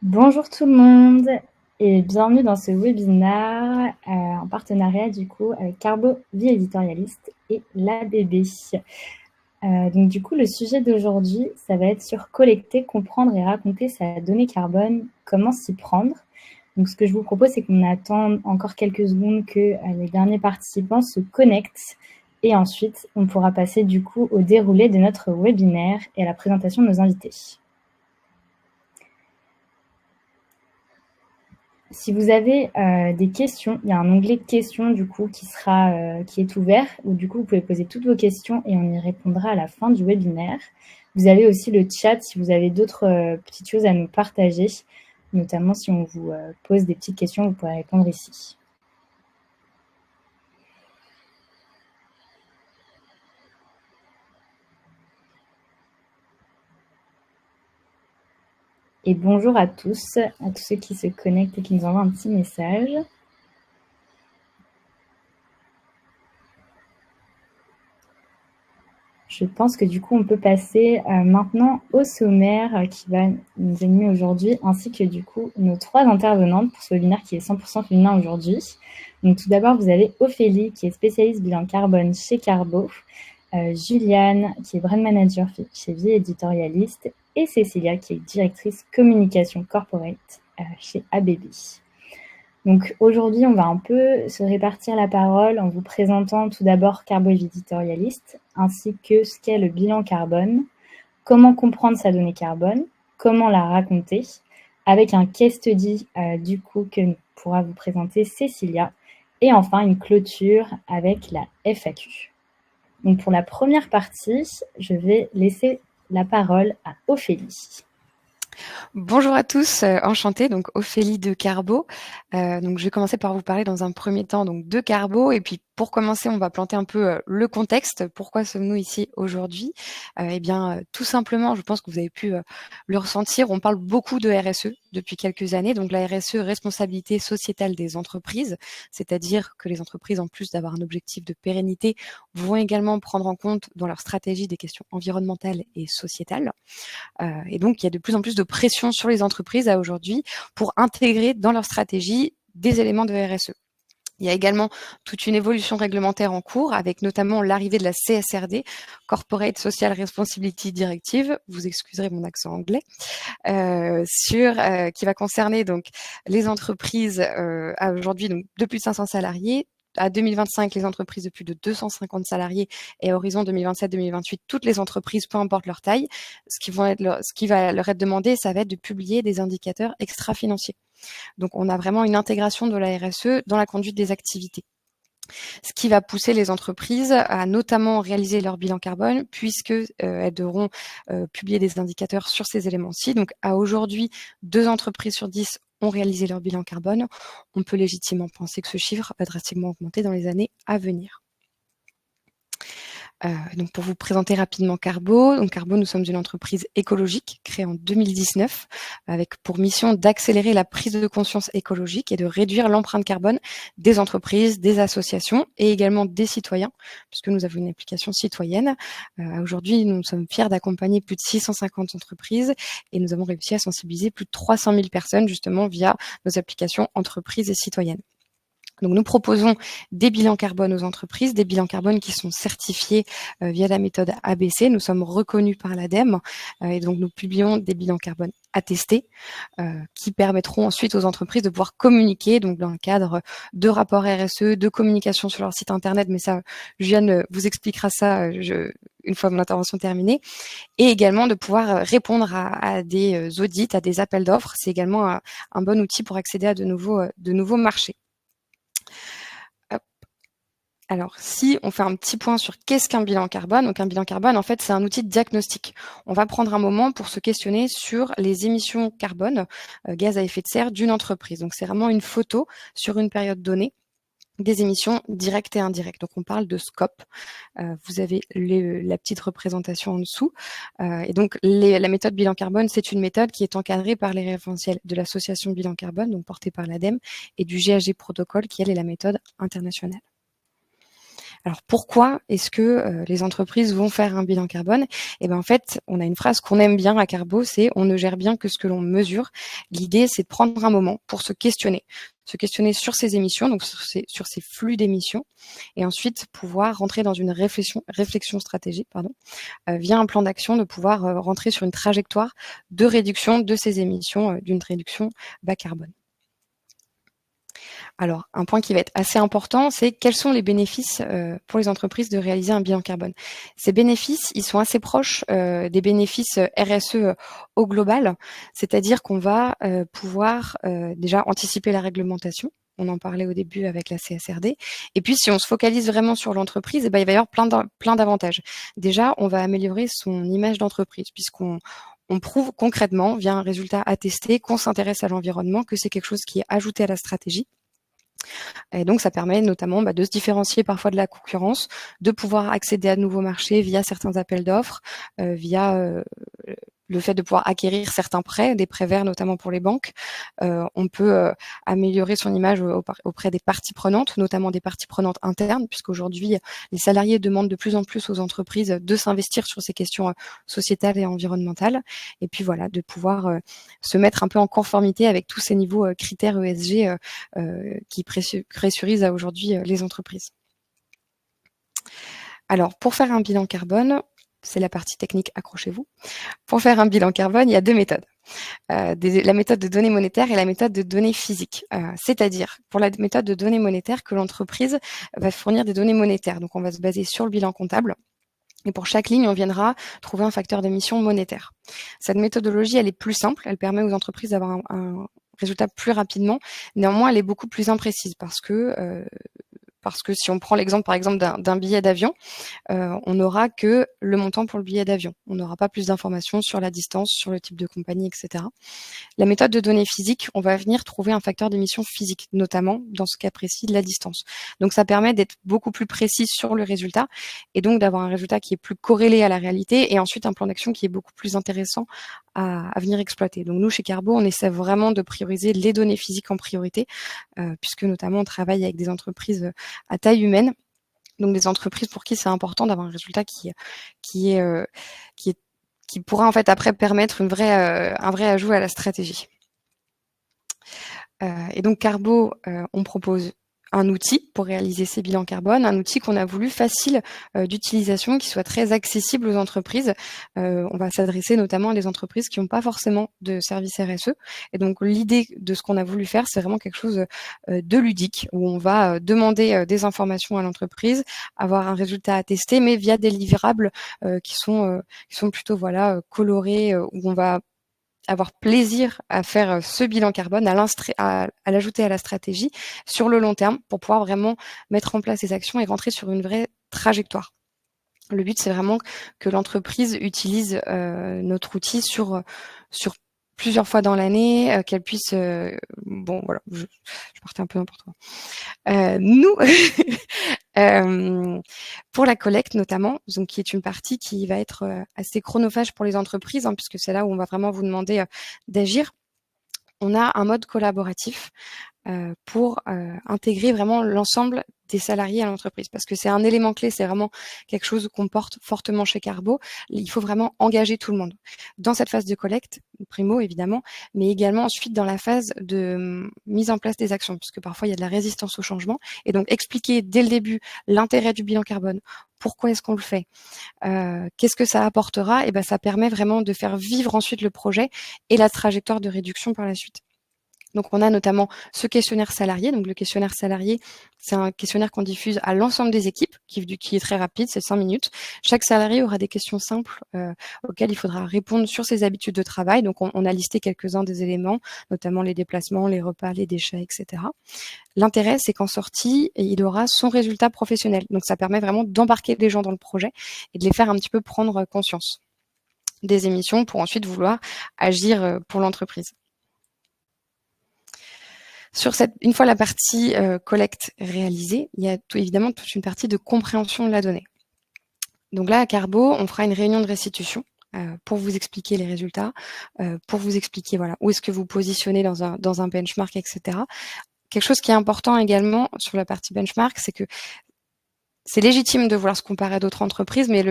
Bonjour tout le monde et bienvenue dans ce webinaire en partenariat du coup avec Carbo Vie Éditorialiste et l'ABB. Donc du coup le sujet d'aujourd'hui ça va être sur collecter, comprendre et raconter sa donnée carbone, comment s'y prendre. Donc ce que je vous propose c'est qu'on attend encore quelques secondes que les derniers participants se connectent et ensuite on pourra passer du coup au déroulé de notre webinaire et à la présentation de nos invités. Si vous avez des questions, il y a un onglet questions du coup qui est ouvert, où du coup vous pouvez poser toutes vos questions et on y répondra à la fin du webinaire. Vous avez aussi le chat si vous avez d'autres petites choses à nous partager, notamment si on vous pose des petites questions, vous pourrez répondre ici. Et bonjour à tous ceux qui se connectent et qui nous envoient un petit message. Je pense que du coup, on peut passer maintenant au sommaire qui va nous animer aujourd'hui, ainsi que du coup nos trois intervenantes pour ce webinaire qui est 100% féminin aujourd'hui. Donc tout d'abord, vous avez Ophélie qui est spécialiste bilan carbone chez Carbo, Juliane qui est brand manager chez Vie Éditorialiste et Cécilia qui est directrice communication corporate chez ABB. Donc aujourd'hui, on va un peu se répartir la parole en vous présentant tout d'abord Carbo Éditorialiste, ainsi que ce qu'est le bilan carbone, comment comprendre sa donnée carbone, comment la raconter, avec un case study du coup que pourra vous présenter Cécilia, et enfin une clôture avec la FAQ. Donc pour la première partie, je vais laisser la parole à Ophélie. Bonjour à tous, enchantée, donc Ophélie de Carbo. Donc je vais commencer par vous parler dans un premier temps donc de Carbo et puis pour commencer, on va planter un peu le contexte. Pourquoi sommes-nous ici aujourd'hui? Eh bien, tout simplement, je pense que vous avez pu le ressentir, on parle beaucoup de RSE depuis quelques années. Donc la RSE, responsabilité sociétale des entreprises, c'est-à-dire que les entreprises, en plus d'avoir un objectif de pérennité, vont également prendre en compte dans leur stratégie des questions environnementales et sociétales. Et donc, il y a de plus en plus de pression sur les entreprises à aujourd'hui pour intégrer dans leur stratégie des éléments de RSE. Il y a également toute une évolution réglementaire en cours, avec notamment l'arrivée de la CSRD, Corporate Social Responsibility Directive, vous excuserez mon accent anglais, qui va concerner donc les entreprises à aujourd'hui donc de plus de 500 salariés. À 2025, les entreprises de plus de 250 salariés et à horizon 2027-2028, toutes les entreprises, peu importe leur taille, ce qui va leur être demandé, ça va être de publier des indicateurs extra-financiers. Donc, on a vraiment une intégration de la RSE dans la conduite des activités. Ce qui va pousser les entreprises à notamment réaliser leur bilan carbone puisque elles devront publier des indicateurs sur ces éléments-ci. Donc, à aujourd'hui, 2 entreprises sur 10 ont réalisé leur bilan carbone. On peut légitimement penser que ce chiffre va drastiquement augmenter dans les années à venir. Donc pour vous présenter rapidement Carbo. Donc Carbo, nous sommes une entreprise écologique créée en 2019 avec pour mission d'accélérer la prise de conscience écologique et de réduire l'empreinte carbone des entreprises, des associations et également des citoyens, puisque nous avons une application citoyenne. Aujourd'hui, nous sommes fiers d'accompagner plus de 650 entreprises et nous avons réussi à sensibiliser plus de 300 000 personnes justement via nos applications entreprises et citoyennes. Donc, nous proposons des bilans carbone aux entreprises, des bilans carbone qui sont certifiés via la méthode ABC. Nous sommes reconnus par l'ADEME et donc nous publions des bilans carbone attestés qui permettront ensuite aux entreprises de pouvoir communiquer donc dans le cadre de rapports RSE, de communication sur leur site internet. Mais ça, Juliane vous expliquera ça une fois mon intervention terminée. Et également de pouvoir répondre à des audits, à des appels d'offres. C'est également un bon outil pour accéder à de nouveaux marchés. Alors, si on fait un petit point sur qu'est-ce qu'un bilan carbone, donc un bilan carbone, en fait, c'est un outil de diagnostic. On va prendre un moment pour se questionner sur les émissions carbone, gaz à effet de serre d'une entreprise. Donc, c'est vraiment une photo sur une période donnée des émissions directes et indirectes. Donc, on parle de scope. Vous avez la petite représentation en dessous. Et donc, la méthode bilan carbone, c'est une méthode qui est encadrée par les référentiels de l'association bilan carbone, donc portée par l'ADEME, et du GHG Protocol, qui, elle, est la méthode internationale. Alors pourquoi est-ce que les entreprises vont faire un bilan carbone? Eh ben en fait, on a une phrase qu'on aime bien à Carbo, c'est on ne gère bien que ce que l'on mesure. L'idée, c'est de prendre un moment pour se questionner sur ses émissions, donc sur ses flux d'émissions, et ensuite pouvoir rentrer dans une réflexion stratégique, via un plan d'action, de pouvoir rentrer sur une trajectoire de réduction de ces émissions, d'une réduction bas carbone. Alors, un point qui va être assez important, c'est quels sont les bénéfices pour les entreprises de réaliser un bilan carbone. Ces bénéfices, ils sont assez proches des bénéfices RSE au global, c'est-à-dire qu'on va pouvoir déjà anticiper la réglementation. On en parlait au début avec la CSRD. Et puis, si on se focalise vraiment sur l'entreprise, il va y avoir plein d'avantages. Déjà, on va améliorer son image d'entreprise, puisqu'on prouve concrètement, via un résultat attesté, qu'on s'intéresse à l'environnement, que c'est quelque chose qui est ajouté à la stratégie. Et donc, ça permet notamment de se différencier parfois de la concurrence, de pouvoir accéder à de nouveaux marchés via certains appels d'offres, via le fait de pouvoir acquérir certains prêts, des prêts verts notamment pour les banques. On peut améliorer son image auprès des parties prenantes, notamment des parties prenantes internes, puisqu'aujourd'hui, les salariés demandent de plus en plus aux entreprises de s'investir sur ces questions sociétales et environnementales. Et puis voilà, de pouvoir se mettre un peu en conformité avec tous ces niveaux critères ESG qui pressurisent aujourd'hui les entreprises. Alors, pour faire un bilan carbone, c'est la partie technique, accrochez-vous. Pour faire un bilan carbone, il y a deux méthodes. La méthode de données monétaires et la méthode de données physiques. C'est-à-dire, pour la méthode de données monétaires, que l'entreprise va fournir des données monétaires. Donc, on va se baser sur le bilan comptable. Et pour chaque ligne, on viendra trouver un facteur d'émission monétaire. Cette méthodologie, elle est plus simple. Elle permet aux entreprises d'avoir un résultat plus rapidement. Néanmoins, elle est beaucoup plus imprécise parce que si on prend l'exemple, par exemple, d'un billet d'avion, on n'aura que le montant pour le billet d'avion. On n'aura pas plus d'informations sur la distance, sur le type de compagnie, etc. La méthode de données physiques, on va venir trouver un facteur d'émission physique, notamment dans ce cas précis de la distance. Donc ça permet d'être beaucoup plus précis sur le résultat et donc d'avoir un résultat qui est plus corrélé à la réalité et ensuite un plan d'action qui est beaucoup plus intéressant à venir exploiter. Donc nous, chez Carbo, on essaie vraiment de prioriser les données physiques en priorité, puisque notamment on travaille avec des entreprises à taille humaine, donc des entreprises pour qui c'est important d'avoir un résultat qui pourra en fait après permettre un vrai ajout à la stratégie. Et donc Carbo, on propose un outil pour réaliser ces bilans carbone, un outil qu'on a voulu facile d'utilisation, qui soit très accessible aux entreprises. On va s'adresser notamment à des entreprises qui n'ont pas forcément de service RSE. Et donc l'idée de ce qu'on a voulu faire, c'est vraiment quelque chose de ludique, où on va demander des informations à l'entreprise, avoir un résultat à tester, mais via des livrables qui sont plutôt colorés, où on va avoir plaisir à faire ce bilan carbone, à l'ajouter à la stratégie sur le long terme pour pouvoir vraiment mettre en place ces actions et rentrer sur une vraie trajectoire. Le but, c'est vraiment que l'entreprise utilise notre outil sur plusieurs fois dans l'année, qu'elle puisse... je partais un peu n'importe quoi. Nous, pour la collecte notamment, donc qui est une partie qui va être assez chronophage pour les entreprises, puisque c'est là où on va vraiment vous demander d'agir. On a un mode collaboratif pour intégrer vraiment l'ensemble des salariés à l'entreprise, parce que c'est un élément clé, c'est vraiment quelque chose qu'on porte fortement chez Carbo. Il faut vraiment engager tout le monde dans cette phase de collecte, primo évidemment, mais également ensuite dans la phase de mise en place des actions, parce que parfois il y a de la résistance au changement, et donc expliquer dès le début l'intérêt du bilan carbone, pourquoi est-ce qu'on le fait, qu'est-ce que ça apportera, et ben ça permet vraiment de faire vivre ensuite le projet et la trajectoire de réduction par la suite. Donc, on a notamment ce questionnaire salarié. Donc, le questionnaire salarié, c'est un questionnaire qu'on diffuse à l'ensemble des équipes, qui est très rapide, c'est 5 minutes. Chaque salarié aura des questions simples auxquelles il faudra répondre sur ses habitudes de travail. Donc, on a listé quelques-uns des éléments, notamment les déplacements, les repas, les déchets, etc. L'intérêt, c'est qu'en sortie, il aura son résultat professionnel. Donc, ça permet vraiment d'embarquer les gens dans le projet et de les faire un petit peu prendre conscience des émissions pour ensuite vouloir agir pour l'entreprise. Une fois la partie collecte réalisée, il y a évidemment toute une partie de compréhension de la donnée. Donc là, à Carbo, on fera une réunion de restitution pour vous expliquer les résultats, pour vous expliquer où est-ce que vous positionnez dans un benchmark, etc. Quelque chose qui est important également sur la partie benchmark, c'est que c'est légitime de vouloir se comparer à d'autres entreprises, mais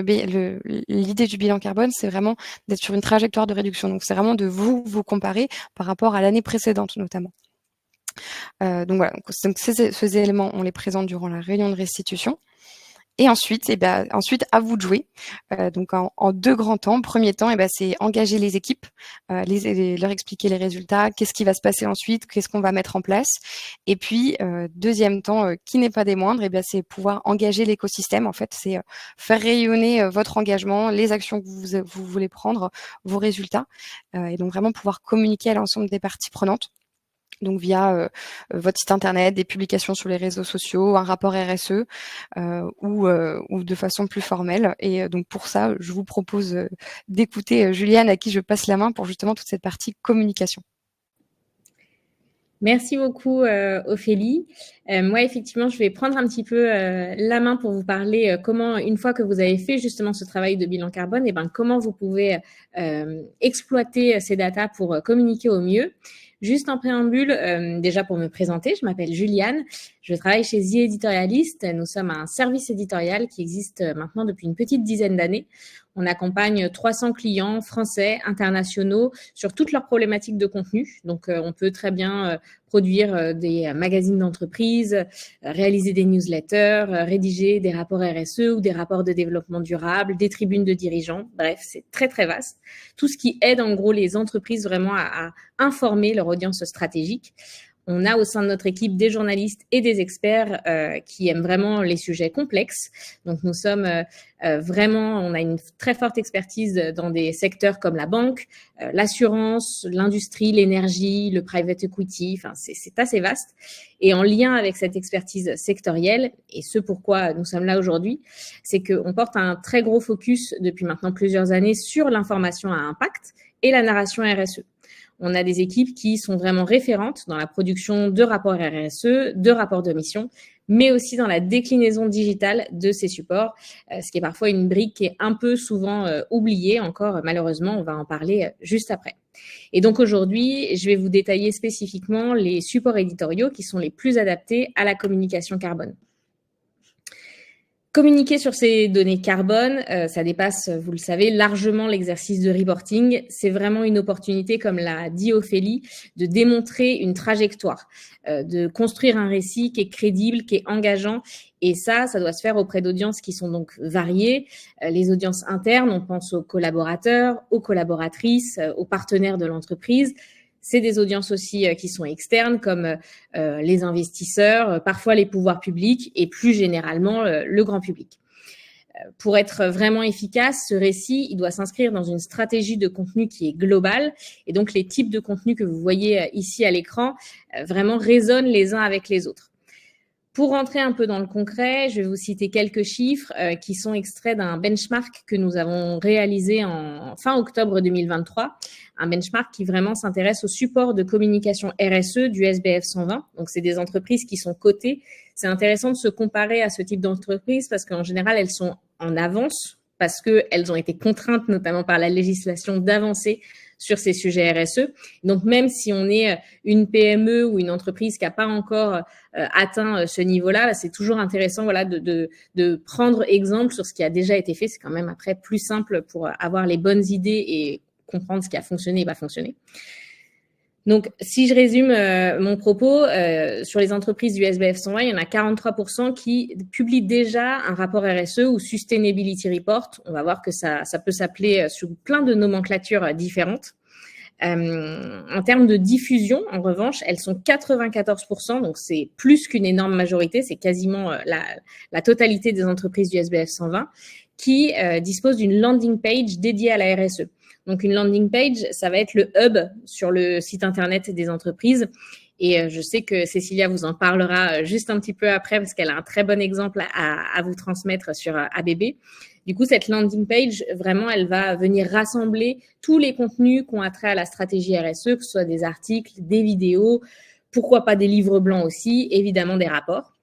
l'idée du bilan carbone, c'est vraiment d'être sur une trajectoire de réduction. Donc, c'est vraiment de vous comparer par rapport à l'année précédente, notamment. Donc voilà, donc ces éléments, on les présente durant la réunion de restitution. Et ensuite, ensuite à vous de jouer. Donc en 2 grands temps. Premier temps, c'est engager les équipes, leur expliquer les résultats, qu'est-ce qui va se passer ensuite, qu'est-ce qu'on va mettre en place. Et puis deuxième temps, qui n'est pas des moindres, c'est pouvoir engager l'écosystème. En fait, c'est faire rayonner votre engagement, les actions que vous voulez prendre, vos résultats, et donc vraiment pouvoir communiquer à l'ensemble des parties prenantes. Donc via votre site internet, des publications sur les réseaux sociaux, un rapport RSE ou de façon plus formelle. Et donc pour ça, je vous propose d'écouter Juliane, à qui je passe la main pour justement toute cette partie communication. Merci beaucoup, Ophélie. Moi, effectivement, je vais prendre un petit peu la main pour vous parler comment, une fois que vous avez fait justement ce travail de bilan carbone, comment vous pouvez exploiter ces datas pour communiquer au mieux. Juste en préambule, déjà pour me présenter, je m'appelle Juliane, je travaille chez The Editorialist. Nous sommes un service éditorial qui existe maintenant depuis une petite dizaine d'années. On accompagne 300 clients français, internationaux, sur toutes leurs problématiques de contenu. Donc, on peut très bien produire des magazines d'entreprise, réaliser des newsletters, rédiger des rapports RSE ou des rapports de développement durable, des tribunes de dirigeants. Bref, c'est très, très vaste. Tout ce qui aide en gros les entreprises vraiment à informer leur audience stratégique. On a au sein de notre équipe des journalistes et des experts qui aiment vraiment les sujets complexes. Donc, nous sommes on a une très forte expertise dans des secteurs comme la banque, l'assurance, l'industrie, l'énergie, le private equity. Enfin, c'est assez vaste. Et en lien avec cette expertise sectorielle, et ce pourquoi nous sommes là aujourd'hui, c'est qu'on porte un très gros focus depuis maintenant plusieurs années sur l'information à impact et la narration RSE. On a des équipes qui sont vraiment référentes dans la production de rapports RSE, de rapports de mission, mais aussi dans la déclinaison digitale de ces supports, ce qui est parfois une brique qui est un peu souvent oubliée encore, malheureusement, on va en parler juste après. Et donc aujourd'hui, je vais vous détailler spécifiquement les supports éditoriaux qui sont les plus adaptés à la communication carbone. Communiquer sur ces données carbone, ça dépasse, vous le savez, largement l'exercice de reporting. C'est vraiment une opportunité, comme l'a dit Ophélie, de démontrer une trajectoire, de construire un récit qui est crédible, qui est engageant. Et ça doit se faire auprès d'audiences qui sont donc variées. Les audiences internes, on pense aux collaborateurs, aux collaboratrices, aux partenaires de l'entreprise. C'est des audiences aussi qui sont externes, comme les investisseurs, parfois les pouvoirs publics et plus généralement le grand public. Pour être vraiment efficace, ce récit, il doit s'inscrire dans une stratégie de contenu qui est globale. Et donc, les types de contenus que vous voyez ici à l'écran vraiment résonnent les uns avec les autres. Pour rentrer un peu dans le concret, je vais vous citer quelques chiffres qui sont extraits d'un benchmark que nous avons réalisé en fin octobre 2023. Un benchmark qui vraiment s'intéresse au support de communication RSE du SBF 120. Donc, c'est des entreprises qui sont cotées. C'est intéressant de se comparer à ce type d'entreprise parce qu'en général, elles sont en avance parce qu'elles ont été contraintes, notamment par la législation, d'avancer sur ces sujets RSE. Donc, même si on est une PME ou une entreprise qui n'a pas encore atteint ce niveau-là, c'est toujours intéressant de prendre exemple sur ce qui a déjà été fait. C'est quand même après plus simple pour avoir les bonnes idées et comprendre ce qui a fonctionné et pas fonctionné. Donc, si je résume mon propos, sur les entreprises du SBF 120, il y en a 43% qui publient déjà un rapport RSE ou Sustainability Report. On va voir que ça peut s'appeler sous plein de nomenclatures différentes. En termes de diffusion, en revanche, elles sont 94%, donc c'est plus qu'une énorme majorité, c'est quasiment la totalité des entreprises du SBF 120 qui disposent d'une landing page dédiée à la RSE. Donc, une landing page, ça va être le hub sur le site internet des entreprises. Et je sais que Cécilia vous en parlera juste un petit peu après parce qu'elle a un très bon exemple à vous transmettre sur ABB. Du coup, cette landing page, vraiment, elle va venir rassembler tous les contenus qui ont attrait à la stratégie RSE, que ce soit des articles, des vidéos, pourquoi pas des livres blancs aussi, évidemment des rapports.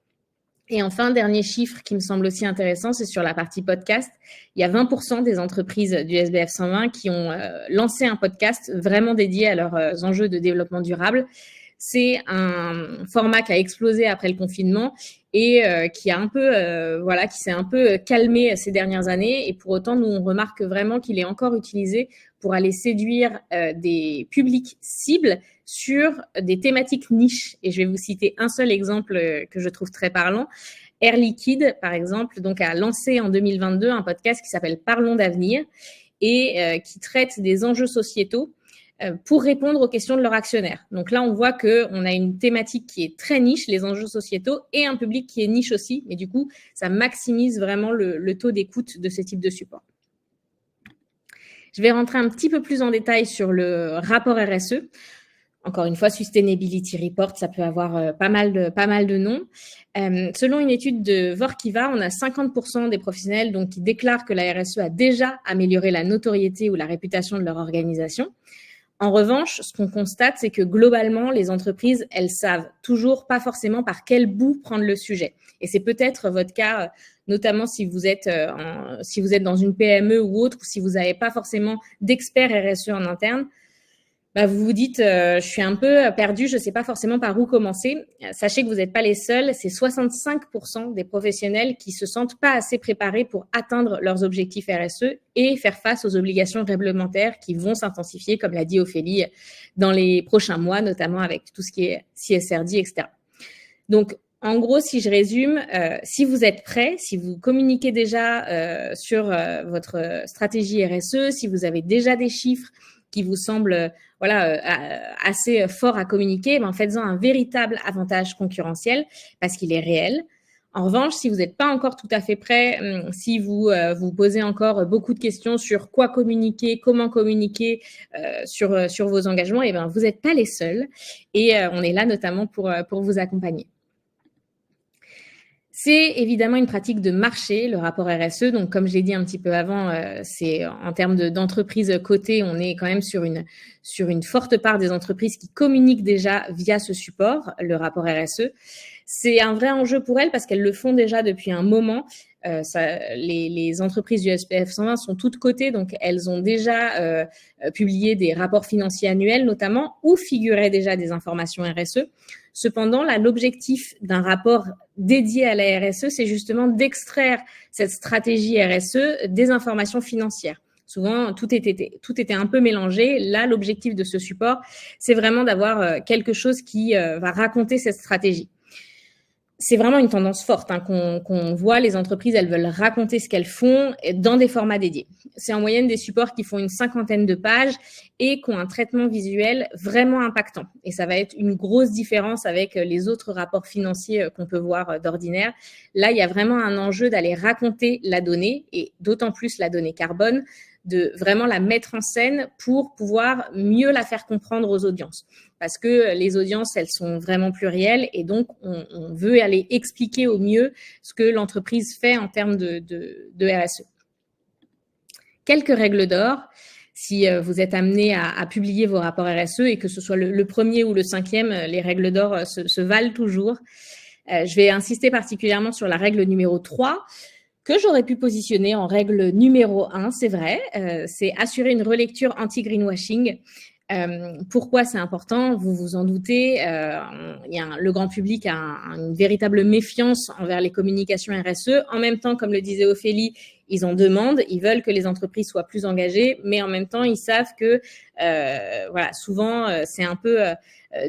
Et enfin, dernier chiffre qui me semble aussi intéressant, c'est sur la partie podcast. Il y a 20% des entreprises du SBF 120 qui ont lancé un podcast vraiment dédié à leurs enjeux de développement durable. C'est un format qui a explosé après le confinement et qui s'est un peu calmé ces dernières années. Et pour autant, nous, on remarque vraiment qu'il est encore utilisé pour aller séduire des publics cibles sur des thématiques niches. Et je vais vous citer un seul exemple que je trouve très parlant. Air Liquide, par exemple, donc a lancé en 2022 un podcast qui s'appelle Parlons d'avenir et qui traite des enjeux sociétaux pour répondre aux questions de leurs actionnaires. Donc là, on voit qu'on a une thématique qui est très niche, les enjeux sociétaux, et un public qui est niche aussi. Mais du coup, ça maximise vraiment le taux d'écoute de ce type de support. Je vais rentrer un petit peu plus en détail sur le rapport RSE. Encore une fois, Sustainability Report, ça peut avoir pas mal de noms. Selon une étude de Workiva, on a 50% des professionnels donc, qui déclarent que la RSE a déjà amélioré la notoriété ou la réputation de leur organisation. En revanche, ce qu'on constate, c'est que globalement, les entreprises, elles savent toujours pas forcément par quel bout prendre le sujet. Et c'est peut-être votre cas, notamment si vous êtes dans une PME ou autre, ou si vous n'avez pas forcément d'experts RSE en interne. Vous vous dites, je suis un peu perdu, je ne sais pas forcément par où commencer. Sachez que vous n'êtes pas les seuls. C'est 65% des professionnels qui se sentent pas assez préparés pour atteindre leurs objectifs RSE et faire face aux obligations réglementaires qui vont s'intensifier, comme l'a dit Ophélie, dans les prochains mois, notamment avec tout ce qui est CSRD, etc. Donc, en gros, si je résume, si vous êtes prêts, si vous communiquez déjà sur votre stratégie RSE, si vous avez déjà des chiffres qui vous semblent assez forts à communiquer, faites-en un véritable avantage concurrentiel parce qu'il est réel. En revanche, si vous n'êtes pas encore tout à fait prêt, si vous vous posez encore beaucoup de questions sur quoi communiquer, comment communiquer sur vos engagements, vous n'êtes pas les seuls et on est là notamment pour vous accompagner. C'est évidemment une pratique de marché, le rapport RSE. Donc, comme je l'ai dit un petit peu avant, c'est en termes d'entreprises cotées, on est quand même sur une forte part des entreprises qui communiquent déjà via ce support, le rapport RSE. C'est un vrai enjeu pour elles parce qu'elles le font déjà depuis un moment. Les entreprises du SPF 120 sont toutes cotées, donc elles ont déjà publié des rapports financiers annuels notamment, où figuraient déjà des informations RSE. Cependant, là, l'objectif d'un rapport dédié à la RSE, c'est justement d'extraire cette stratégie RSE des informations financières. Souvent, tout était un peu mélangé. Là, l'objectif de ce support, c'est vraiment d'avoir quelque chose qui va raconter cette stratégie. C'est vraiment une tendance forte qu'on voit. Les entreprises, elles veulent raconter ce qu'elles font dans des formats dédiés. C'est en moyenne des supports qui font une 50aine de pages et qui ont un traitement visuel vraiment impactant. Et ça va être une grosse différence avec les autres rapports financiers qu'on peut voir d'ordinaire. Là, il y a vraiment un enjeu d'aller raconter la donnée et d'autant plus la donnée carbone, de vraiment la mettre en scène pour pouvoir mieux la faire comprendre aux audiences. Parce que les audiences, elles sont vraiment plurielles et donc on veut aller expliquer au mieux ce que l'entreprise fait en termes de RSE. Quelques règles d'or. Si vous êtes amené à publier vos rapports RSE et que ce soit le premier ou le 5e, les règles d'or se valent toujours. Je vais insister particulièrement sur la règle numéro 3, que j'aurais pu positionner en règle numéro 1, c'est vrai, c'est assurer une relecture anti-greenwashing. Pourquoi c'est important? Vous vous en doutez, le grand public a une véritable méfiance envers les communications RSE. En même temps, comme le disait Ophélie, ils en demandent, ils veulent que les entreprises soient plus engagées, mais en même temps, ils savent que souvent, c'est un peu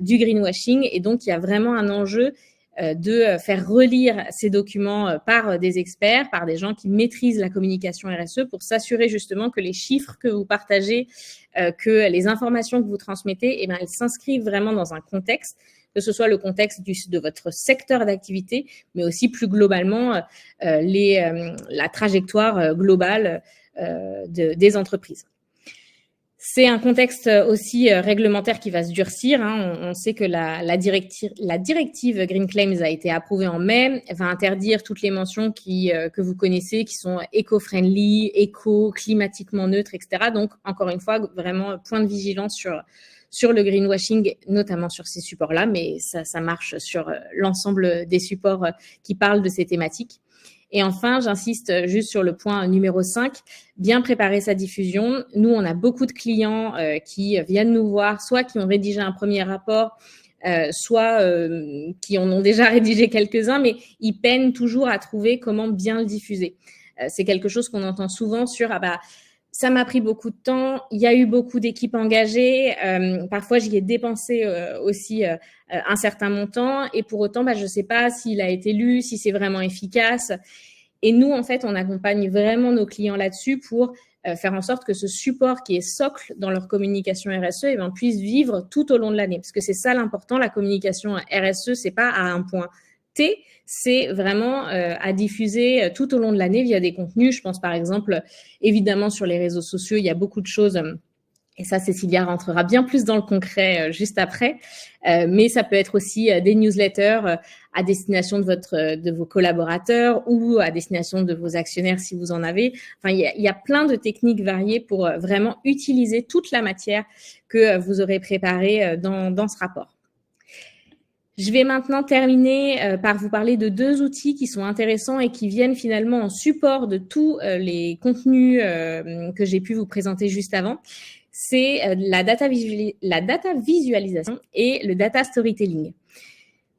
du greenwashing et donc il y a vraiment un enjeu de faire relire ces documents par des experts, par des gens qui maîtrisent la communication RSE pour s'assurer justement que les chiffres que vous partagez, que les informations que vous transmettez, elles s'inscrivent vraiment dans un contexte, que ce soit le contexte de votre secteur d'activité, mais aussi plus globalement la trajectoire globale des entreprises. C'est un contexte aussi réglementaire qui va se durcir. On sait que la directive Green Claims a été approuvée en mai. Elle va interdire toutes les mentions que vous connaissez, qui sont éco-friendly, climatiquement neutres, etc. Donc, encore une fois, vraiment point de vigilance sur le greenwashing, notamment sur ces supports-là, mais ça marche sur l'ensemble des supports qui parlent de ces thématiques. Et enfin, j'insiste juste sur le point numéro 5, bien préparer sa diffusion. Nous, on a beaucoup de clients qui viennent nous voir, soit qui ont rédigé un premier rapport, soit qui en ont déjà rédigé quelques-uns, mais ils peinent toujours à trouver comment bien le diffuser. C'est quelque chose qu'on entend souvent sur ça m'a pris beaucoup de temps, il y a eu beaucoup d'équipes engagées, parfois j'y ai dépensé aussi un certain montant et pour autant, je ne sais pas s'il a été lu, si c'est vraiment efficace. Et nous, en fait, on accompagne vraiment nos clients là-dessus pour faire en sorte que ce support qui est socle dans leur communication RSE puisse vivre tout au long de l'année. Parce que c'est ça l'important, la communication RSE, c'est pas à un point T, c'est vraiment à diffuser tout au long de l'année via des contenus. Je pense par exemple, évidemment, sur les réseaux sociaux, il y a beaucoup de choses, et ça, Cécilia rentrera bien plus dans le concret juste après, mais ça peut être aussi des newsletters à destination de vos collaborateurs ou à destination de vos actionnaires si vous en avez. Enfin, il y a plein de techniques variées pour vraiment utiliser toute la matière que vous aurez préparée dans ce rapport. Je vais maintenant terminer par vous parler de 2 outils qui sont intéressants et qui viennent finalement en support de tous les contenus que j'ai pu vous présenter juste avant. C'est la data visualisation et le data storytelling.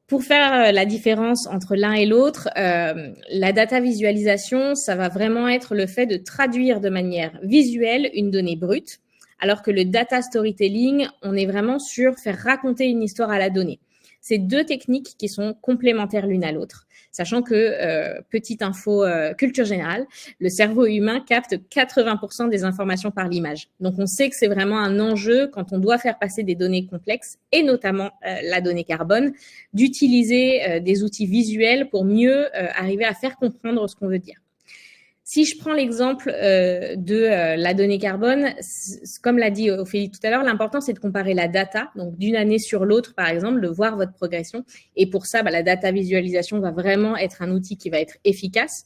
Pour faire la différence entre l'un et l'autre, la data visualisation, ça va vraiment être le fait de traduire de manière visuelle une donnée brute, alors que le data storytelling, on est vraiment sur faire raconter une histoire à la donnée. C'est 2 techniques qui sont complémentaires l'une à l'autre, sachant que, petite info culture générale, le cerveau humain capte 80% des informations par l'image. Donc, on sait que c'est vraiment un enjeu quand on doit faire passer des données complexes, et notamment la donnée carbone, d'utiliser des outils visuels pour mieux arriver à faire comprendre ce qu'on veut dire. Si je prends l'exemple de la donnée carbone, comme l'a dit Ophélie tout à l'heure, l'important, c'est de comparer la data, donc d'une année sur l'autre, par exemple, de voir votre progression. Et pour ça, la data visualisation va vraiment être un outil qui va être efficace.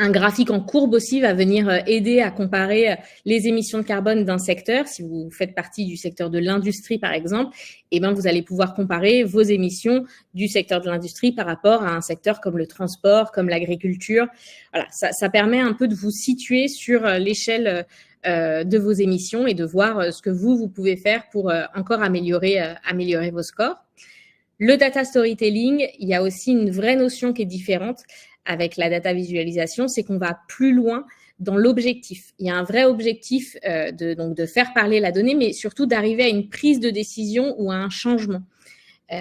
Un graphique en courbe aussi va venir aider à comparer les émissions de carbone d'un secteur. Si vous faites partie du secteur de l'industrie, par exemple, vous allez pouvoir comparer vos émissions du secteur de l'industrie par rapport à un secteur comme le transport, comme l'agriculture. Voilà, ça permet un peu de vous situer sur l'échelle de vos émissions et de voir ce que vous pouvez faire pour encore améliorer vos scores. Le data storytelling, il y a aussi une vraie notion qui est différente avec la data visualisation, c'est qu'on va plus loin dans l'objectif. Il y a un vrai objectif de faire parler la donnée, mais surtout d'arriver à une prise de décision ou à un changement.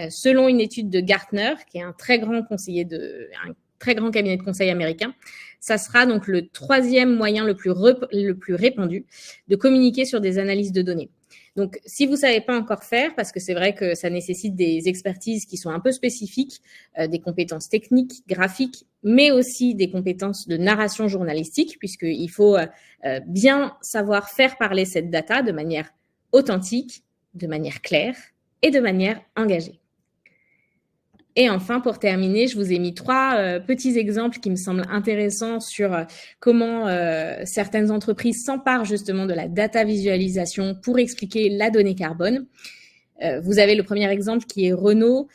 Selon une étude de Gartner, qui est un très grand cabinet de conseil américain, ça sera donc le 3e moyen le plus répandu de communiquer sur des analyses de données. Donc, si vous ne savez pas encore faire, parce que c'est vrai que ça nécessite des expertises qui sont un peu spécifiques, des compétences techniques, graphiques, mais aussi des compétences de narration journalistique, puisqu'il faut bien savoir faire parler cette data de manière authentique, de manière claire et de manière engagée. Et enfin, pour terminer, je vous ai mis 3 petits exemples qui me semblent intéressants sur comment certaines entreprises s'emparent justement de la data visualisation pour expliquer la donnée carbone. Vous avez le premier exemple qui est Renault.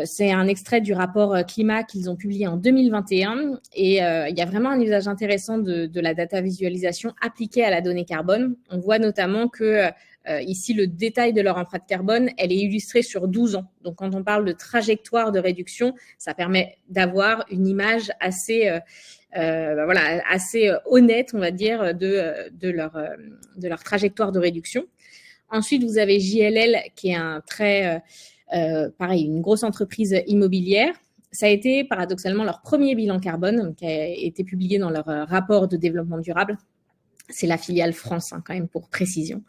C'est un extrait du rapport climat qu'ils ont publié en 2021 et il y a vraiment un usage intéressant de la data visualisation appliquée à la donnée carbone. On voit notamment que ici, le détail de leur empreinte carbone, elle est illustrée sur 12 ans. Donc, quand on parle de trajectoire de réduction, ça permet d'avoir une image assez honnête, on va dire, de leur trajectoire de réduction. Ensuite, vous avez JLL qui est une grosse entreprise immobilière. Ça a été paradoxalement leur premier bilan carbone qui a été publié dans leur rapport de développement durable. C'est la filiale France, quand même, pour précision.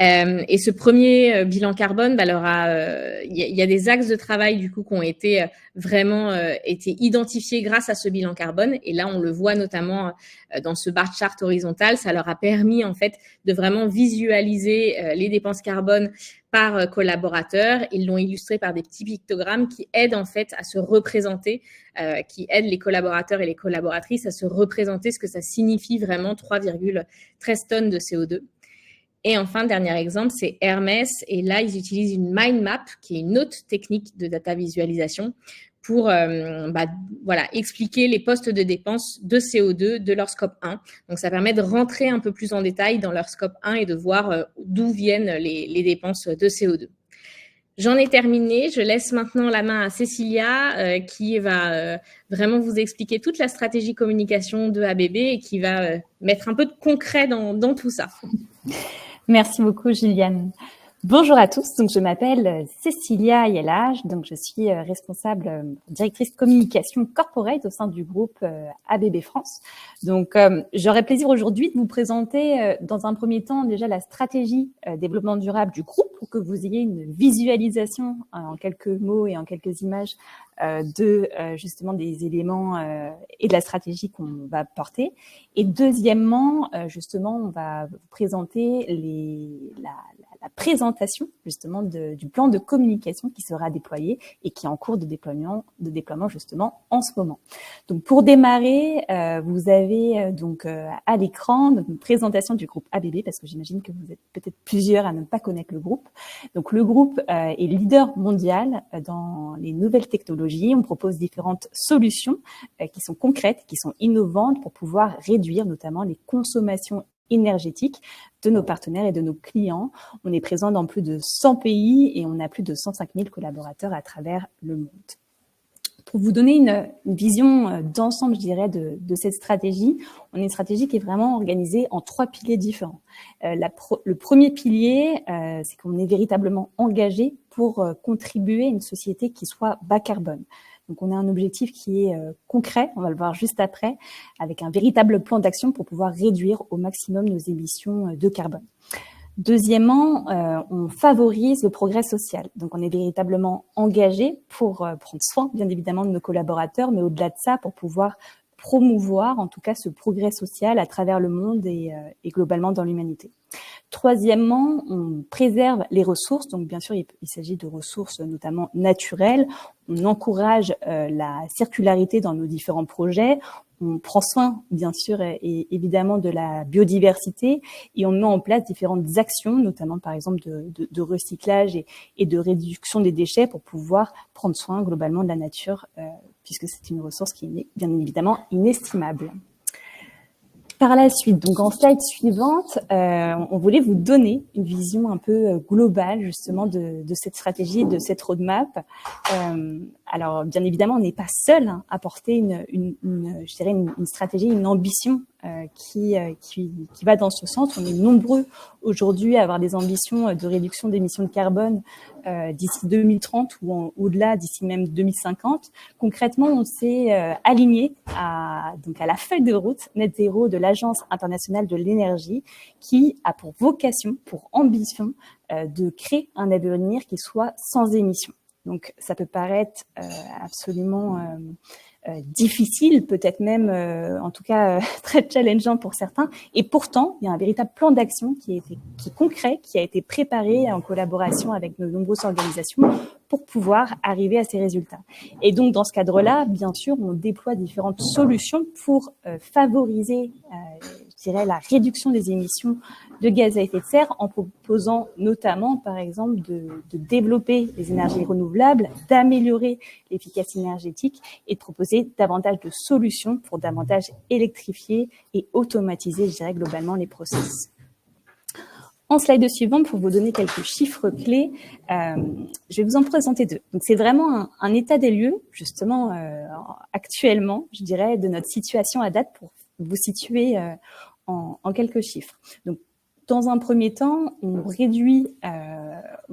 Et ce premier bilan carbone, il y a des axes de travail du coup qui ont été vraiment été identifiés grâce à ce bilan carbone. Et là, on le voit notamment dans ce bar chart horizontal. Ça leur a permis en fait de vraiment visualiser les dépenses carbone par collaborateur. Ils l'ont illustré par des petits pictogrammes qui aident en fait à se représenter, qui aident les collaborateurs et les collaboratrices à se représenter ce que ça signifie vraiment 3,13 tonnes de CO2. Et enfin, dernier exemple, c'est Hermès. Et là, ils utilisent une mind map, qui est une autre technique de data visualisation, pour expliquer les postes de dépenses de CO2 de leur scope 1. Donc, ça permet de rentrer un peu plus en détail dans leur scope 1 et de voir d'où viennent les dépenses de CO2. J'en ai terminé. Je laisse maintenant la main à Cécilia qui va vraiment vous expliquer toute la stratégie communication de ABB et qui va mettre un peu de concret dans tout ça. Merci beaucoup, Juliane. Bonjour à tous, donc je m'appelle Cécilia Yelage, donc je suis responsable directrice communication corporate au sein du groupe ABB France. Donc j'aurai plaisir aujourd'hui de vous présenter dans un premier temps déjà la stratégie développement durable du groupe pour que vous ayez une visualisation en quelques mots et en quelques images de justement des éléments et de la stratégie qu'on va porter. Et deuxièmement, justement, on va vous présenter la présentation justement du plan de communication qui sera déployé et qui est en cours de déploiement justement en ce moment. Donc pour démarrer, vous avez donc à l'écran une présentation du groupe ABB parce que j'imagine que vous êtes peut-être plusieurs à ne pas connaître le groupe. Donc le groupe est leader mondial dans les nouvelles technologies. On propose différentes solutions qui sont concrètes, qui sont innovantes pour pouvoir réduire notamment les consommations énergétiques de nos partenaires et de nos clients. On est présent dans plus de 100 pays et on a plus de 105 000 collaborateurs à travers le monde. Pour vous donner une vision d'ensemble, je dirais, de cette stratégie, on a une stratégie qui est vraiment organisée en 3 piliers différents. Le premier pilier, c'est qu'on est véritablement engagé pour contribuer à une société qui soit bas carbone. Donc, on a un objectif qui est concret, on va le voir juste après, avec un véritable plan d'action pour pouvoir réduire au maximum nos émissions de carbone. Deuxièmement, on favorise le progrès social. Donc, on est véritablement engagé pour prendre soin, bien évidemment, de nos collaborateurs, mais au-delà de ça, pour pouvoir promouvoir, en tout cas, ce progrès social à travers le monde et globalement dans l'humanité. Troisièmement, on préserve les ressources. Donc, bien sûr, il s'agit de ressources notamment naturelles. On encourage la circularité dans nos différents projets. On prend soin, bien sûr, et évidemment de la biodiversité et on met en place différentes actions, notamment par exemple de recyclage et de réduction des déchets pour pouvoir prendre soin globalement de la nature, puisque c'est une ressource qui est bien évidemment inestimable. Par la suite, donc en slide suivante, on voulait vous donner une vision un peu globale justement de cette stratégie, de cette roadmap. Alors bien évidemment, on n'est pas seul à porter une stratégie, une ambition qui va dans ce sens. On est nombreux aujourd'hui à avoir des ambitions de réduction d'émissions de carbone d'ici 2030 ou au-delà, d'ici même 2050. Concrètement, on s'est aligné à la feuille de route net zéro de l'Agence internationale de l'énergie qui a pour vocation, pour ambition de créer un avenir qui soit sans émissions. Donc, ça peut paraître absolument difficile, peut-être même, en tout cas, très challengeant pour certains. Et pourtant, il y a un véritable plan d'action qui est concret, qui a été préparé en collaboration avec nos nombreuses organisations pour pouvoir arriver à ces résultats. Et donc, dans ce cadre-là, bien sûr, on déploie différentes solutions pour favoriser, je dirais, la réduction des émissions de gaz à effet de serre en proposant notamment, par exemple, de développer les énergies renouvelables, d'améliorer l'efficacité énergétique et de proposer davantage de solutions pour davantage électrifier et automatiser, je dirais, globalement les processus. En slide suivante, pour vous donner quelques chiffres clés, je vais vous en présenter 2. Donc, c'est vraiment un état des lieux, justement, actuellement, je dirais, de notre situation à date pour vous situer en quelques chiffres. Donc, dans un premier temps, on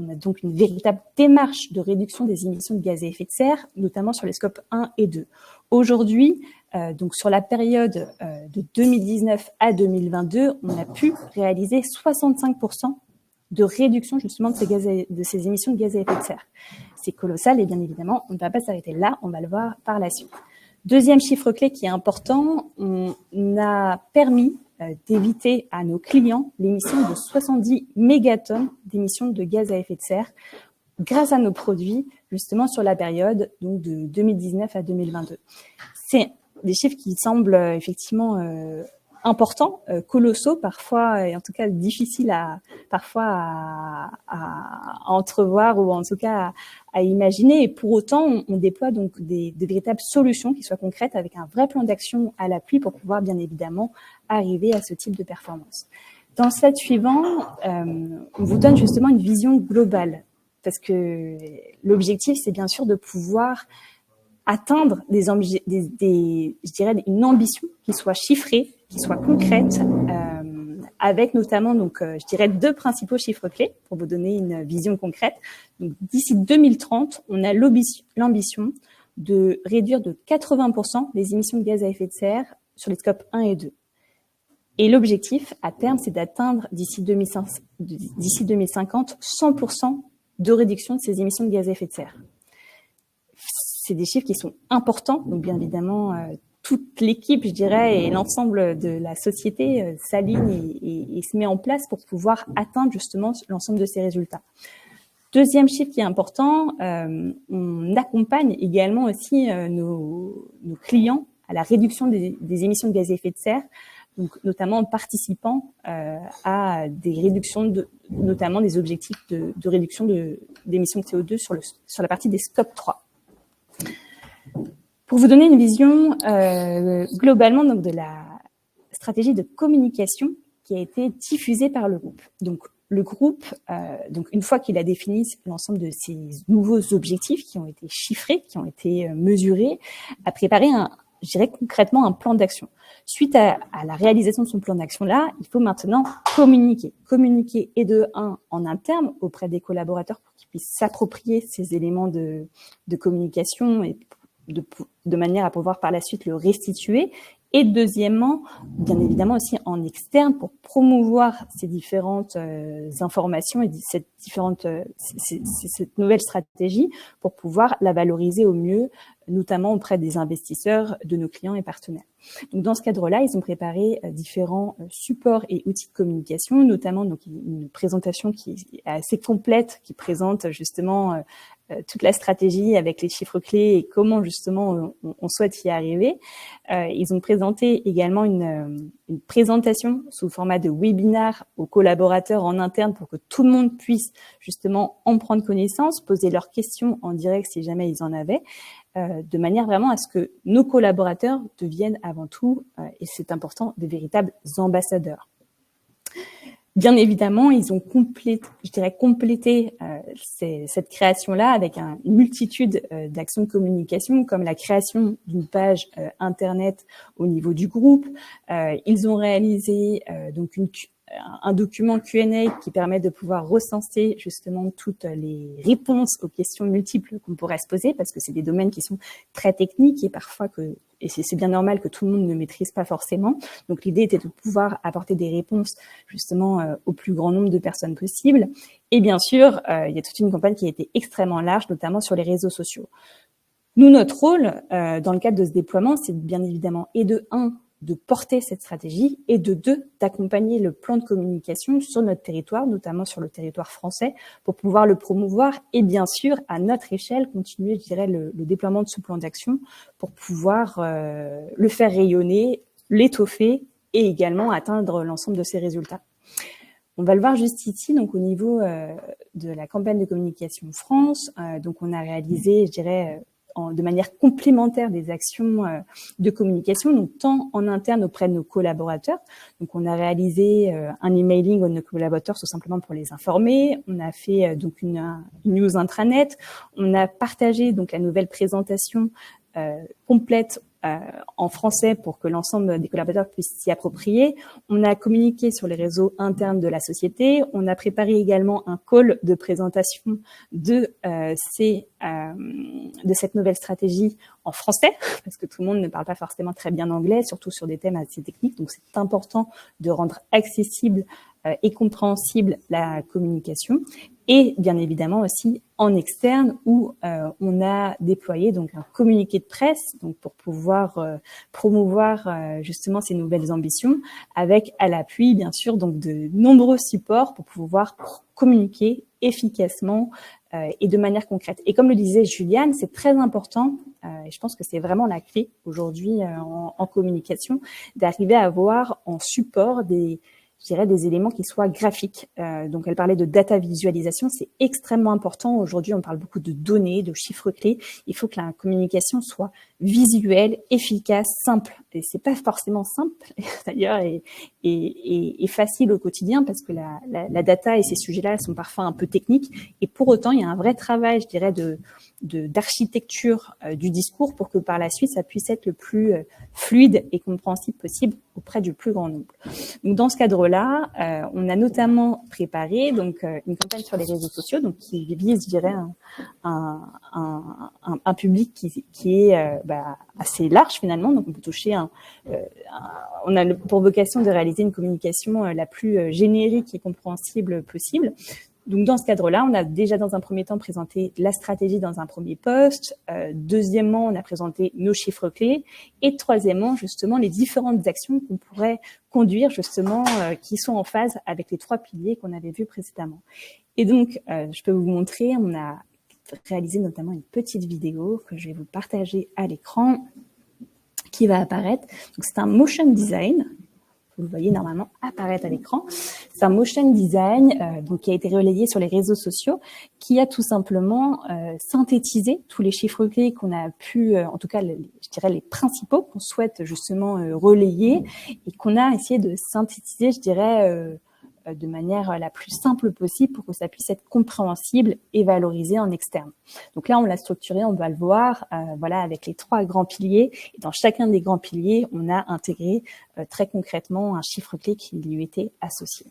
a donc une véritable démarche de réduction des émissions de gaz à effet de serre, notamment sur les scopes 1 et 2. Aujourd'hui, donc sur la période de 2019 à 2022, on a pu réaliser 65% de réduction justement de ces émissions de gaz à effet de serre. C'est colossal et bien évidemment, on ne va pas s'arrêter là, on va le voir par la suite. Deuxième chiffre clé qui est important, on a permis d'éviter à nos clients l'émission de 70 mégatonnes d'émissions de gaz à effet de serre grâce à nos produits, justement sur la période donc de 2019 à 2022. C'est des chiffres qui semblent effectivement importants, colossaux parfois, et en tout cas difficiles parfois à entrevoir ou en tout cas à imaginer. Et pour autant, on déploie donc de véritables solutions qui soient concrètes avec un vrai plan d'action à l'appui pour pouvoir bien évidemment arriver à ce type de performance. Dans le slide suivant, on vous donne justement une vision globale parce que l'objectif, c'est bien sûr de pouvoir atteindre je dirais, une ambition qui soit chiffrée, qui soit concrète, avec notamment, donc, je dirais, 2 principaux chiffres clés pour vous donner une vision concrète. Donc, d'ici 2030, on a l'ambition de réduire de 80% les émissions de gaz à effet de serre sur les scopes 1 et 2. Et l'objectif, à terme, c'est d'atteindre d'ici 2050, 100% de réduction de ces émissions de gaz à effet de serre. C'est des chiffres qui sont importants, donc bien évidemment, toute l'équipe, je dirais, et l'ensemble de la société s'aligne et se met en place pour pouvoir atteindre justement l'ensemble de ces résultats. Deuxième chiffre qui est important, on accompagne également aussi nos clients à la réduction des émissions de gaz à effet de serre, donc notamment en participant à des réductions, notamment des objectifs de réduction d'émissions de CO2 sur la partie des scopes 3. Pour vous donner une vision globalement donc, de la stratégie de communication qui a été diffusée par le groupe. Donc, le groupe, donc une fois qu'il a défini l'ensemble de ces nouveaux objectifs qui ont été chiffrés, qui ont été mesurés, a préparé je dirais concrètement un plan d'action. Suite à la réalisation de son plan d'action-là, il faut maintenant communiquer. Communiquer et de 1 en interne auprès des collaborateurs pour qu'ils puissent s'approprier ces éléments de communication et de manière à pouvoir par la suite le restituer. Et deuxièmement, bien évidemment aussi en externe pour promouvoir ces différentes informations et cette nouvelle stratégie pour pouvoir la valoriser au mieux, notamment auprès des investisseurs, de nos clients et partenaires. Donc dans ce cadre-là, ils ont préparé différents supports et outils de communication, notamment donc une présentation qui est assez complète, qui présente justement toute la stratégie avec les chiffres clés et comment justement on souhaite y arriver. Ils ont présenté également une présentation sous format de webinar aux collaborateurs en interne pour que tout le monde puisse justement en prendre connaissance, poser leurs questions en direct si jamais ils en avaient, de manière vraiment à ce que nos collaborateurs deviennent avant tout, et c'est important, des véritables ambassadeurs. Bien évidemment, ils ont complété cette création-là avec une multitude d'actions de communication, comme la création d'une page Internet au niveau du groupe. Ils ont réalisé donc un document Q&A qui permet de pouvoir recenser justement toutes les réponses aux questions multiples qu'on pourrait se poser, parce que c'est des domaines qui sont très techniques et parfois et c'est bien normal que tout le monde ne maîtrise pas forcément. Donc l'idée était de pouvoir apporter des réponses justement au plus grand nombre de personnes possible. Et bien sûr, il y a toute une campagne qui a été extrêmement large, notamment sur les réseaux sociaux. Nous, notre rôle dans le cadre de ce déploiement, c'est bien évidemment et de 1, de porter cette stratégie et de 2, d'accompagner le plan de communication sur notre territoire, notamment sur le territoire français, pour pouvoir le promouvoir et bien sûr, à notre échelle, continuer, je dirais, le déploiement de ce plan d'action pour pouvoir le faire rayonner, l'étoffer et également atteindre l'ensemble de ces résultats. On va le voir juste ici, donc au niveau de la campagne de communication France. Donc on a réalisé, je dirais, de manière complémentaire des actions de communication, donc tant en interne auprès de nos collaborateurs. Donc, on a réalisé un emailing de nos collaborateurs tout simplement pour les informer. On a fait donc une news intranet. On a partagé donc la nouvelle présentation complète en français pour que l'ensemble des collaborateurs puissent s'y approprier. On a communiqué sur les réseaux internes de la société. On a préparé également un call de présentation de cette nouvelle stratégie en français, parce que tout le monde ne parle pas forcément très bien anglais, surtout sur des thèmes assez techniques. Donc, c'est important de rendre accessible et compréhensible la communication. Et bien évidemment aussi en externe où on a déployé donc un communiqué de presse donc pour pouvoir promouvoir justement ces nouvelles ambitions avec à l'appui bien sûr donc de nombreux supports pour pouvoir communiquer efficacement et de manière concrète. Et comme le disait Juliane, c'est très important, et je pense que c'est vraiment la clé aujourd'hui en communication, d'arriver à avoir en support des éléments qui soient graphiques. Donc, elle parlait de data visualisation, c'est extrêmement important. Aujourd'hui, on parle beaucoup de données, de chiffres clés. Il faut que la communication soit visuelle, efficace, simple. Et c'est pas forcément simple, d'ailleurs, et facile au quotidien, parce que la data et ces sujets-là sont parfois un peu techniques. Et pour autant, il y a un vrai travail, je dirais, d'architecture du discours pour que par la suite, ça puisse être le plus fluide et compréhensible possible auprès du plus grand nombre. Donc, dans ce cadre-là, on a notamment préparé donc une campagne sur les réseaux sociaux, donc qui vise, je dirais, un public qui est assez large finalement. Donc, on peut toucher on a pour vocation de réaliser une communication la plus générique et compréhensible possible. Donc, dans ce cadre-là, on a déjà dans un premier temps présenté la stratégie dans un premier post. Deuxièmement, on a présenté nos chiffres clés. Et troisièmement, justement, les différentes actions qu'on pourrait conduire, justement, qui sont en phase avec les 3 piliers qu'on avait vus précédemment. Et donc, je peux vous montrer, on a réalisé notamment une petite vidéo que je vais vous partager à l'écran qui va apparaître. Donc, c'est un motion design. Vous le voyez normalement apparaître à l'écran. C'est un motion design donc qui a été relayé sur les réseaux sociaux, qui a tout simplement synthétisé tous les chiffres clés qu'on a pu, en tout cas, je dirais les principaux qu'on souhaite justement relayer, et qu'on a essayé de synthétiser, je dirais, de manière la plus simple possible pour que ça puisse être compréhensible et valorisé en externe. Donc là, on l'a structuré, on va le voir, voilà, avec les 3 grands piliers. Et dans chacun des grands piliers, on a intégré très concrètement un chiffre clé qui lui était associé.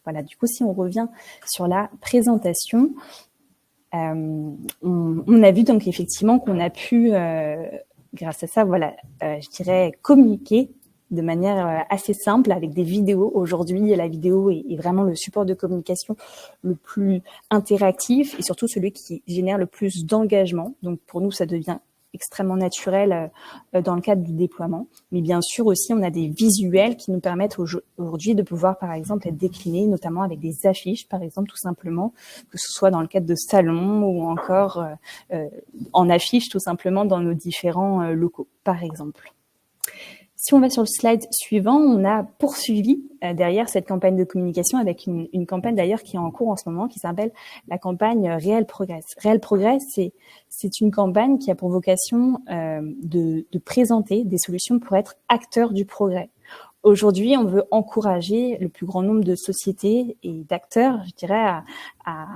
Voilà, du coup, si on revient sur la présentation, on a vu donc effectivement qu'on a pu, grâce à ça, voilà, je dirais, communiquer de manière assez simple avec des vidéos. Aujourd'hui, la vidéo est vraiment le support de communication le plus interactif et surtout celui qui génère le plus d'engagement. Donc, pour nous, ça devient extrêmement naturel dans le cadre du déploiement. Mais bien sûr aussi, on a des visuels qui nous permettent aujourd'hui de pouvoir, par exemple, être déclinés, notamment avec des affiches, par exemple, tout simplement, que ce soit dans le cadre de salons ou encore en affiches, tout simplement, dans nos différents locaux, par exemple. Si on va sur le slide suivant, on a poursuivi derrière cette campagne de communication avec une campagne d'ailleurs qui est en cours en ce moment, qui s'appelle la campagne Réel Progress. Réel Progress, c'est une campagne qui a pour vocation de présenter des solutions pour être acteur du progrès. Aujourd'hui, on veut encourager le plus grand nombre de sociétés et d'acteurs, je dirais, à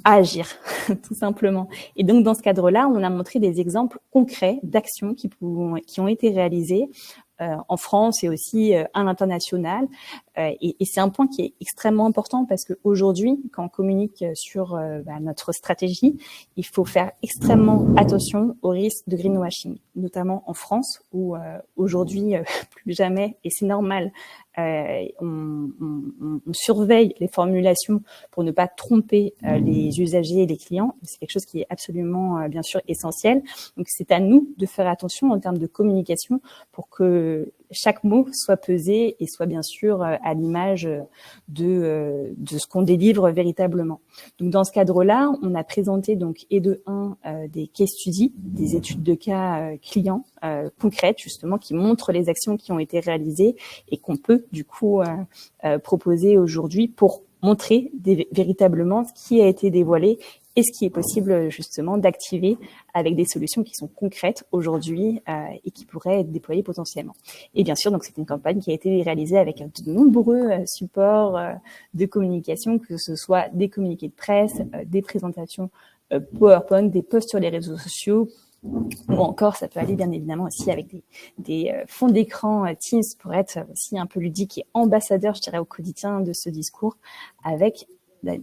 agir, tout simplement. Et donc, dans ce cadre-là, on a montré des exemples concrets d'actions qui ont été réalisées en France et aussi à l'international. Et c'est un point qui est extrêmement important parce qu'aujourd'hui, quand on communique sur notre stratégie, il faut faire extrêmement attention au risque de greenwashing, notamment en France où aujourd'hui, plus jamais, et c'est normal, on surveille les formulations pour ne pas tromper les usagers et les clients. C'est quelque chose qui est absolument, bien sûr, essentiel. Donc, c'est à nous de faire attention en termes de communication pour que chaque mot soit pesé et soit bien sûr à l'image de ce qu'on délivre véritablement. Donc, dans ce cadre-là, on a présenté donc des case studies, des études de cas clients concrètes justement qui montrent les actions qui ont été réalisées et qu'on peut du coup proposer aujourd'hui pour montrer véritablement ce qui a été dévoilé et ce qui est possible justement d'activer avec des solutions qui sont concrètes aujourd'hui et qui pourraient être déployées potentiellement. Et bien sûr, donc c'est une campagne qui a été réalisée avec de nombreux supports de communication, que ce soit des communiqués de presse, des présentations PowerPoint, des posts sur les réseaux sociaux, ou encore ça peut aller bien évidemment aussi avec des fonds d'écran Teams pour être aussi un peu ludique et ambassadeur, je dirais, au quotidien de ce discours, avec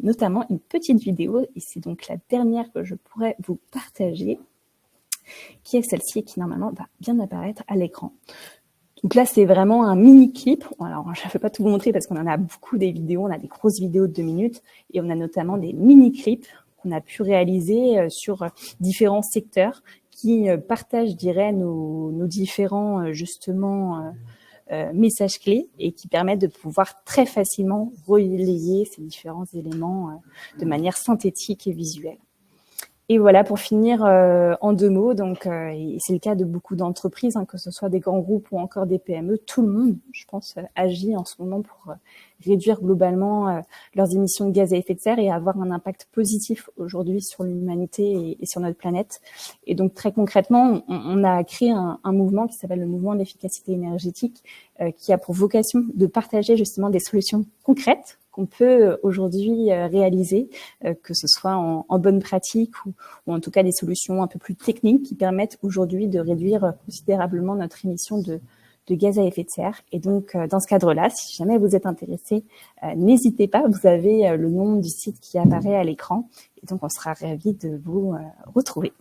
notamment une petite vidéo, et c'est donc la dernière que je pourrais vous partager, qui est celle-ci et qui normalement va bien apparaître à l'écran. Donc là, c'est vraiment un mini-clip. Alors, je ne vais pas tout vous montrer parce qu'on en a beaucoup des vidéos, on a des grosses vidéos de 2 minutes, et on a notamment des mini-clips qu'on a pu réaliser sur différents secteurs qui partagent, je dirais, nos différents, justement, messages clés et qui permettent de pouvoir très facilement relayer ces différents éléments de manière synthétique et visuelle. Et voilà, pour finir en 2 mots, donc et c'est le cas de beaucoup d'entreprises, que ce soit des grands groupes ou encore des PME, tout le monde, je pense, agit en ce moment pour réduire globalement leurs émissions de gaz à effet de serre et avoir un impact positif aujourd'hui sur l'humanité et sur notre planète. Et donc très concrètement, on a créé un mouvement qui s'appelle le mouvement de l'efficacité énergétique, qui a pour vocation de partager justement des solutions concrètes qu'on peut aujourd'hui réaliser, que ce soit en bonne pratique ou en tout cas des solutions un peu plus techniques qui permettent aujourd'hui de réduire considérablement notre émission de gaz à effet de serre. Et donc, dans ce cadre-là, si jamais vous êtes intéressé, n'hésitez pas, vous avez le nom du site qui apparaît à l'écran. Et donc, on sera ravis de vous retrouver.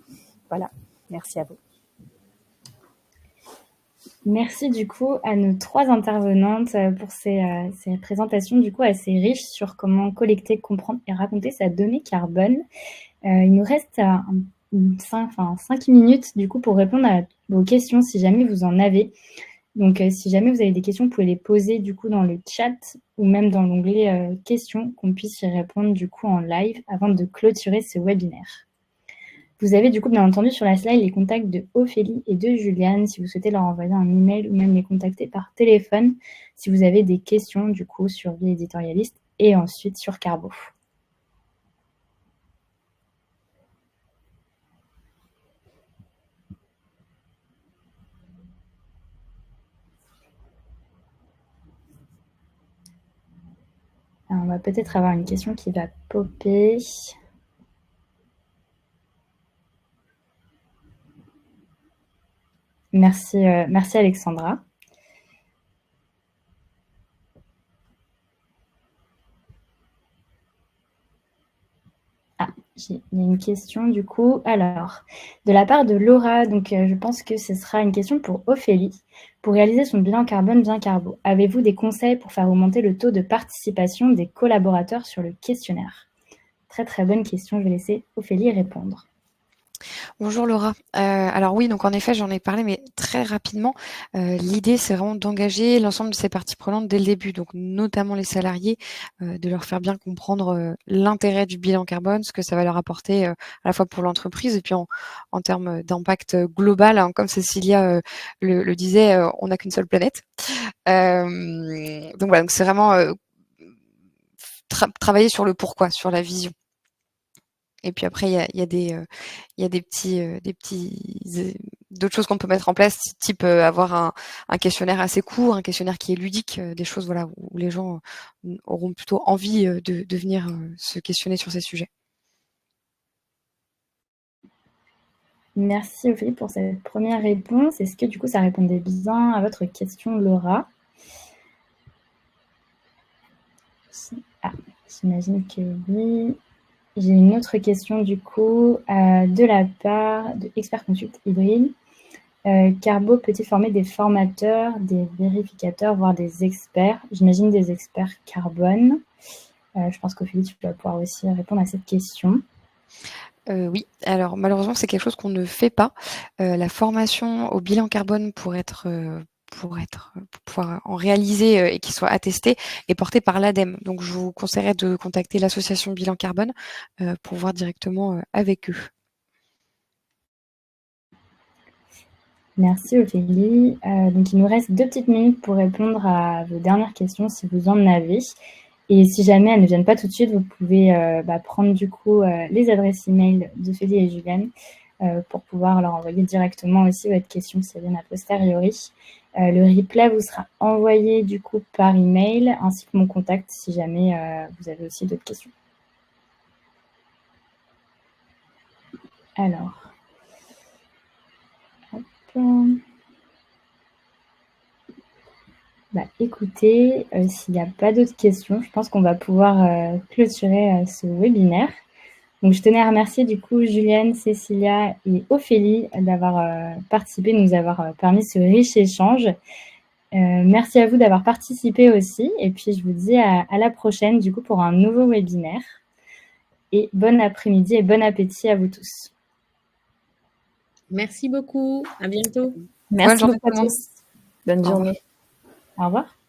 Voilà, merci à vous. Merci du coup à nos 3 intervenantes pour ces présentations du coup assez riches sur comment collecter, comprendre et raconter sa donnée carbone. Il nous reste 5 minutes du coup pour répondre à vos questions si jamais vous en avez. Donc si jamais vous avez des questions, vous pouvez les poser du coup dans le chat ou même dans l'onglet questions, qu'on puisse y répondre du coup en live avant de clôturer ce webinaire. Vous avez du coup bien entendu sur la slide les contacts de Ophélie et de Juliane si vous souhaitez leur envoyer un email ou même les contacter par téléphone si vous avez des questions du coup sur Vie Éditorialiste et ensuite sur Carbo. Alors, on va peut-être avoir une question qui va popper. Merci Alexandra. Il y a une question du coup. Alors, de la part de Laura, donc je pense que ce sera une question pour Ophélie. Pour réaliser son bilan carbone bien carbo, avez-vous des conseils pour faire augmenter le taux de participation des collaborateurs sur le questionnaire? Très très bonne question, je vais laisser Ophélie répondre. Bonjour Laura. Alors oui, donc en effet, j'en ai parlé, mais très rapidement. L'idée, c'est vraiment d'engager l'ensemble de ces parties prenantes dès le début, donc notamment les salariés, de leur faire bien comprendre l'intérêt du bilan carbone, ce que ça va leur apporter à la fois pour l'entreprise et puis en termes d'impact global. Hein, comme Cécilia le disait, on n'a qu'une seule planète. Donc voilà, donc c'est vraiment travailler sur le pourquoi, sur la vision. Et puis après, il y a d'autres choses qu'on peut mettre en place, type avoir un questionnaire assez court, un questionnaire qui est ludique, des choses voilà où les gens auront plutôt envie de venir se questionner sur ces sujets. Merci Ophélie pour cette première réponse. Est-ce que du coup ça répondait bien à votre question, Laura? J'imagine que oui. J'ai une autre question du coup de la part de Expert Consult Hybride. Carbo peut-il former des formateurs, des vérificateurs, voire des experts? J'imagine des experts carbone. Je pense qu'Ophélie, tu vas pouvoir aussi répondre à cette question. Oui, alors malheureusement, c'est quelque chose qu'on ne fait pas. La formation au bilan carbone pour pouvoir en réaliser et qu'il soit attesté est porté par l'ADEME. Donc, je vous conseillerais de contacter l'association Bilan Carbone pour voir directement avec eux. Merci Ophélie. Donc, il nous reste 2 petites minutes pour répondre à vos dernières questions si vous en avez. Et si jamais elles ne viennent pas tout de suite, vous pouvez prendre du coup les adresses email d'Ophélie et Juliane pour pouvoir leur envoyer directement aussi votre question si elles viennent a posteriori. Le replay vous sera envoyé du coup par email ainsi que mon contact si jamais vous avez aussi d'autres questions. Alors, hop. Écoutez, s'il n'y a pas d'autres questions, je pense qu'on va pouvoir clôturer ce webinaire. Donc, je tenais à remercier du coup Juliane, Cécilia et Ophélie d'avoir participé, de nous avoir permis ce riche échange. Merci à vous d'avoir participé aussi. Et puis, je vous dis à la prochaine du coup pour un nouveau webinaire. Et bon après-midi et bon appétit à vous tous. Merci beaucoup. À bientôt. Merci beaucoup à tous. Bonne journée. Au revoir.